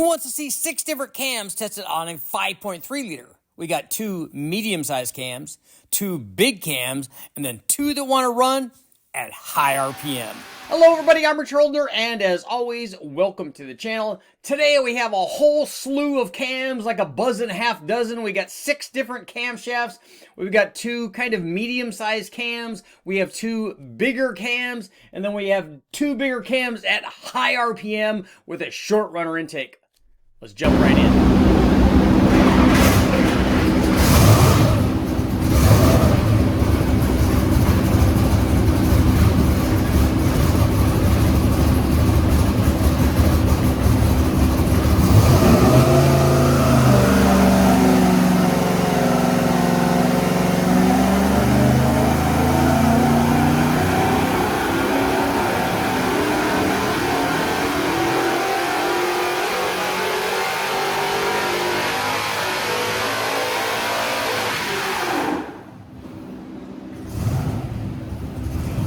Who wants to see 6 different cams tested on a 5.3 liter? We got 2 medium-sized cams, 2 big cams, and then 2 that want to run at high RPM. Hello everybody, I'm Rich Holdner, and as always, welcome to the channel. Today we have a whole slew of cams, like a buzz and a half dozen. We got 6 different camshafts. We've got 2 kind of medium-sized cams. We have 2 bigger cams, and then we have 2 bigger cams at high RPM with a short runner intake. Let's jump right in.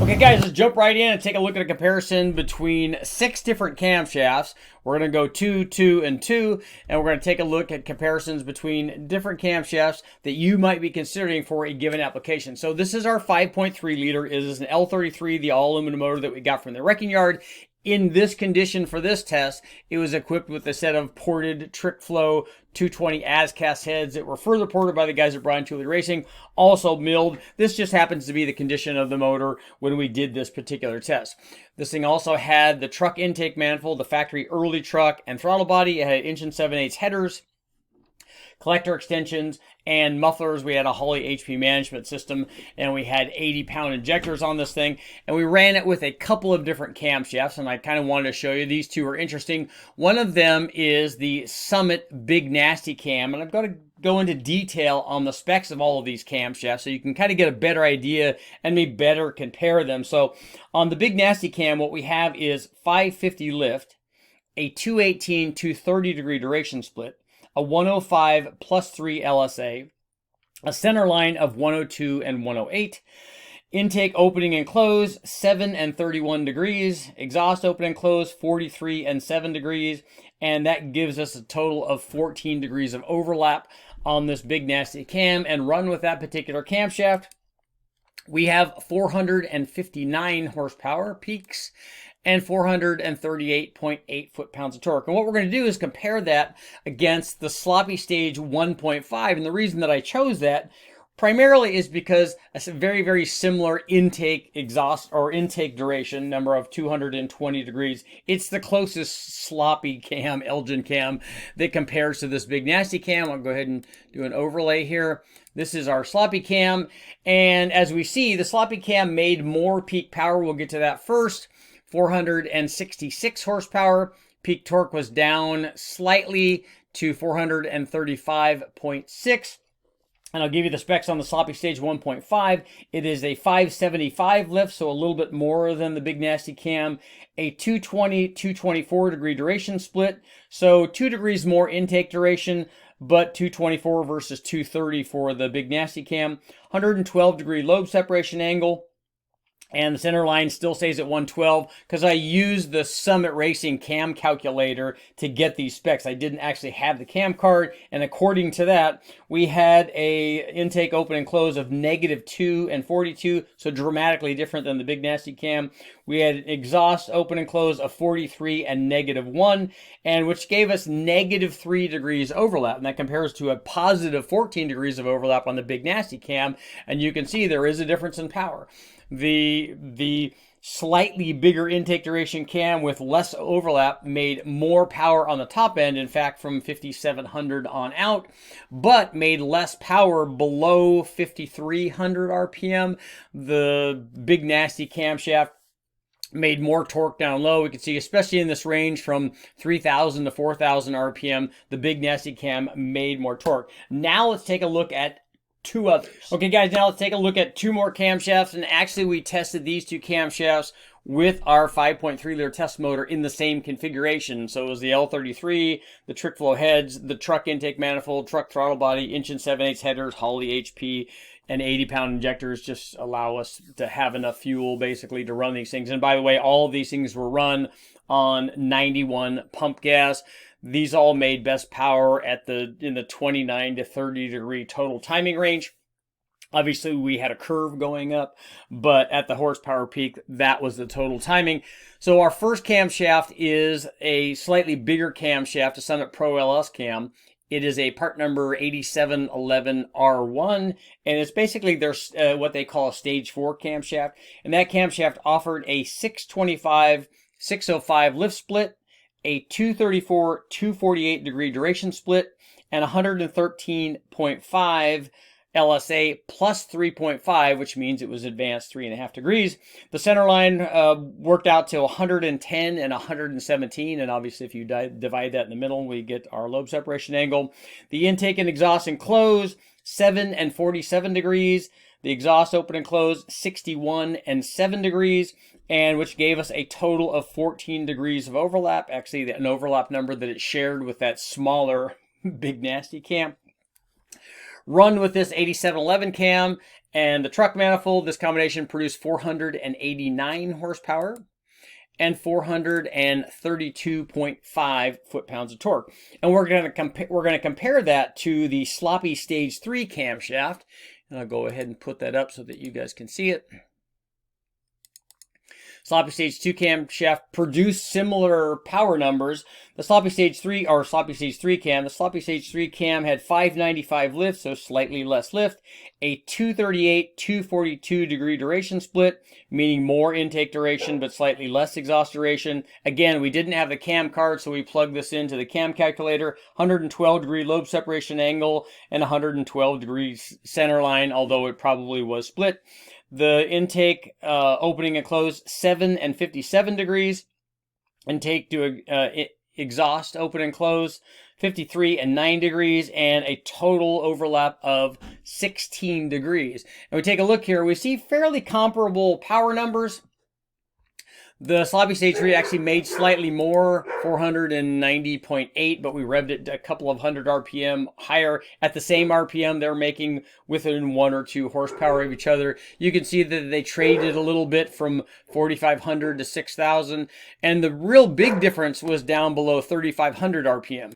Okay guys, let's jump right in and take a look at a comparison between 6 different camshafts. We're going to go 2, 2, and 2, and we're going to take a look at comparisons between different camshafts that you might be considering for a given application. So this is our 5.3 liter. It is an L33, the all-aluminum motor that we got from the wrecking yard. In this condition for this test, it was equipped with a set of ported trick flow 220 as-cast heads that were further ported by the guys at Brian Tooley Racing, also milled. This just happens to be the condition of the motor when we did this particular test. This thing also had the truck intake manifold, the factory early truck, and throttle body. It had 1 7/8" headers, collector extensions, and mufflers. We had a Holley HP management system, and we had 80-pound injectors on this thing, and we ran it with a couple of different camshafts, and I kind of wanted to show you. These 2 are interesting. One of them is the Summit Big Nasty Cam, and I'm going to go into detail on the specs of all of these camshafts so you can kind of get a better idea and maybe better compare them. So on the Big Nasty Cam, what we have is 550 lift, a 218 230 degree duration split, a 105 +3 LSA, a center line of 102 and 108, intake opening and close 7 and 31 degrees, exhaust open and close 43 and 7 degrees, and that gives us a total of 14 degrees of overlap on this Big Nasty Cam. And run with that particular camshaft, we have 459 horsepower peaks and 438.8 foot-pounds of torque. And what we're going to do is compare that against the sloppy stage 1.5. And the reason that I chose that primarily is because it's a very, very similar intake exhaust or intake duration, number of 220 degrees. It's the closest sloppy cam, Elgin cam, that compares to this Big Nasty Cam. I'll go ahead and do an overlay here. This is our sloppy cam. And as we see, the sloppy cam made more peak power. We'll get to that first. 466 horsepower. Peak torque was down slightly to 435.6. And I'll give you the specs on the sloppy stage 1.5. It is a 575 lift, so a little bit more than the Big Nasty Cam. A 220, 224 degree duration split. So 2 degrees more intake duration, but 224 versus 230 for the Big Nasty Cam. 112 degree lobe separation angle. And the center line still stays at 112 because I used the Summit Racing cam calculator to get these specs. I didn't actually have the cam card, and according to that, we had a intake open and close of -2 and 42, so dramatically different than the Big Nasty Cam. We had an exhaust open and close of 43 and -1, and which gave us -3 degrees overlap, and that compares to a positive 14 degrees of overlap on the Big Nasty Cam, and you can see there is a difference in power. The slightly bigger intake duration cam with less overlap made more power on the top end, in fact from 5700 on out, but made less power below 5300 RPM. The Big Nasty camshaft made more torque down low. We can see, especially in this range from 3000 to 4000 RPM, the Big Nasty Cam made more torque. Now let's take a look at 2 others. Okay guys, now let's take a look at 2 more camshafts, and actually we tested these 2 camshafts with our 5.3 liter test motor in the same configuration. So it was the L33, the trick flow heads, the truck intake manifold, truck throttle body, 1 7/8" headers, Holley HP, and 80-pound injectors just allow us to have enough fuel basically to run these things. And by the way, all of these things were run on 91 pump gas. These all made best power at in the 29 to 30 degree total timing range. Obviously, we had a curve going up, but at the horsepower peak, that was the total timing. So our first camshaft is a slightly bigger camshaft, a Summit Pro LS cam. It is a part number 8711R1, and it's basically their what they call a stage 4 camshaft. And that camshaft offered a 625/605 lift split, a 234/248 degree duration split, and 113.5 LSA plus 3.5, which means it was advanced 3.5 degrees. The center line worked out to 110 and 117, and obviously if you divide that in the middle, we get our lobe separation angle. The intake and exhaust and close, 7 and 47 degrees. The exhaust open and close, 61 and 7 degrees, and which gave us a total of 14 degrees of overlap, actually an overlap number that it shared with that smaller Big Nasty cam. Run with this 8711 cam and the truck manifold, this combination produced 489 horsepower and 432.5 foot-pounds of torque. And we're going to compare that to the sloppy stage 3 camshaft. And I'll go ahead and put that up so that you guys can see it. Sloppy Stage 2 camshaft produced similar power numbers. The Sloppy Stage 3 cam, the Sloppy Stage 3 cam had 595 lift, so slightly less lift, a 238/242 degree duration split, meaning more intake duration but slightly less exhaust duration. Again, we didn't have the cam card, so we plugged this into the cam calculator. 112 degree lobe separation angle and 112 degrees center line, although it probably was split. The intake opening and close, 7 and 57 degrees. Intake to exhaust open and close, 53 and 9 degrees, and a total overlap of 16 degrees. And we take a look here, we see fairly comparable power numbers. The Sloppy Stage 3 actually made slightly more, 490.8, but we revved it a couple of hundred RPM higher. At the same RPM, they're making within 1 or 2 horsepower of each other. You can see that they traded a little bit from 4,500 to 6,000, and the real big difference was down below 3,500 RPM.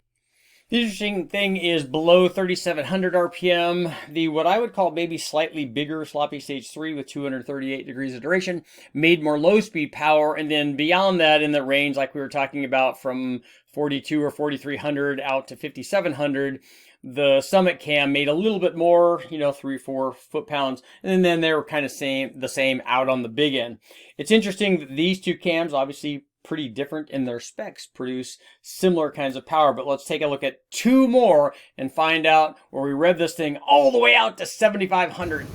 The interesting thing is below 3,700 RPM, the what I would call maybe slightly bigger Sloppy Stage 3 with 238 degrees of duration made more low-speed power, and then beyond that in the range like we were talking about from 42 or 4,300 out to 5,700, the Summit cam made a little bit more, 3-4 foot-pounds, and then they were kind of the same out on the big end. It's interesting that these two cams, obviously pretty different in their specs, produce similar kinds of power, but let's take a look at 2 more and find out where we rev this thing all the way out to 7,500.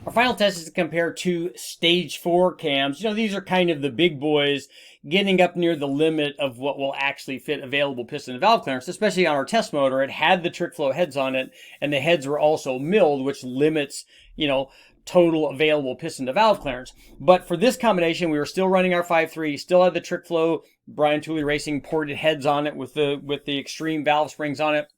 Our final test is to compare 2 stage 4 cams. These are kind of the big boys getting up near the limit of what will actually fit available piston and valve clearance, especially on our test motor. It had the trick flow heads on it, and the heads were also milled, which limits, total available piston to valve clearance. But for this combination, we were still running our 5.3, still had the trick flow Brian Tooley Racing ported heads on it with the extreme valve springs on it.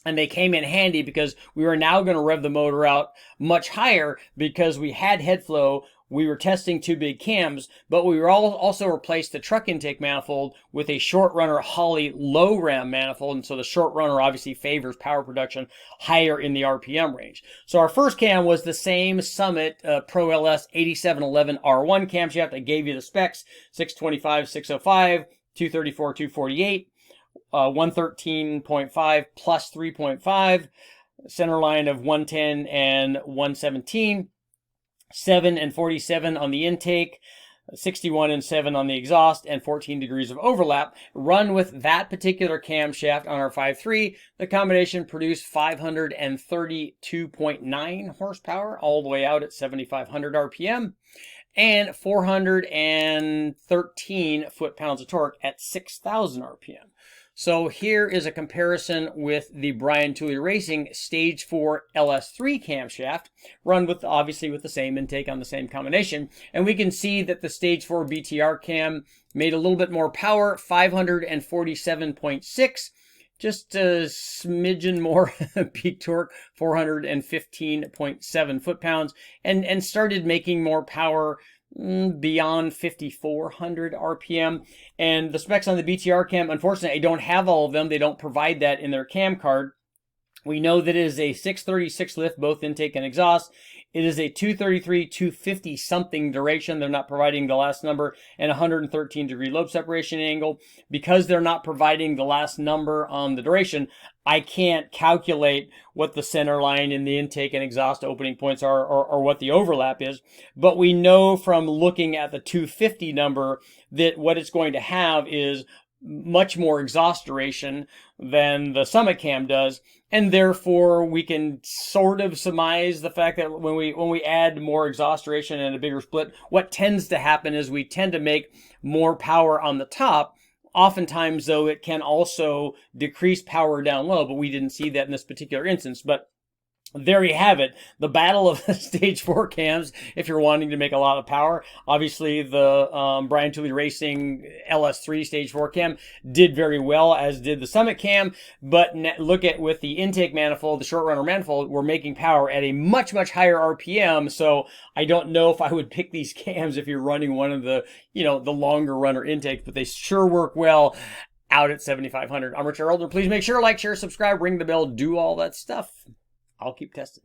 And they came in handy because we were now going to rev the motor out much higher because we had head flow. We were testing 2 big cams, but we were also replaced the truck intake manifold with a short runner Holley low ram manifold. And so the short runner obviously favors power production higher in the RPM range. So our first cam was the same Summit Pro LS 8711R1 camshaft. I gave you the specs, 625/605, 234/248. 113.5 plus 3.5, center line of 110 and 117, 7 and 47 on the intake, 61 and 7 on the exhaust, and 14 degrees of overlap. Run with that particular camshaft on our 5.3, the combination produced 532.9 horsepower all the way out at 7,500 RPM. And 413 foot-pounds of torque at 6,000 RPM. So here is a comparison with the Brian Tooley Racing Stage 4 LS3 camshaft, run with obviously with the same intake on the same combination. And we can see that the Stage 4 BTR cam made a little bit more power, 547.6, just a smidgen more peak torque, 415.7 foot-pounds, and started making more power beyond 5,400 RPM. And the specs on the BTR cam, unfortunately, I don't have all of them. They don't provide that in their cam card. We know that it is a 636 lift, both intake and exhaust. It is a 233, 250 something duration. They're not providing the last number, and 113 degree lobe separation angle. Because they're not providing the last number on the duration, I can't calculate what the center line in the intake and exhaust opening points are, or what the overlap is. But we know from looking at the 250 number that what it's going to have is much more exhaust duration than the Summit Cam does, and therefore we can sort of surmise the fact that when we add more exhaust duration and a bigger split, what tends to happen is we tend to make more power on the top. Oftentimes, though, it can also decrease power down low, but we didn't see that in this particular instance. But there you have it, the battle of the Stage 4 cams if you're wanting to make a lot of power. Obviously, the Brian Tooley Racing LS3 Stage 4 cam did very well, as did the Summit cam. But look at with the intake manifold, the short runner manifold, we're making power at a much, much higher RPM. So I don't know if I would pick these cams if you're running one of the, the longer runner intakes, but they sure work well out at 7,500. I'm Richard Elder. Please make sure to like, share, subscribe, ring the bell, do all that stuff. I'll keep testing.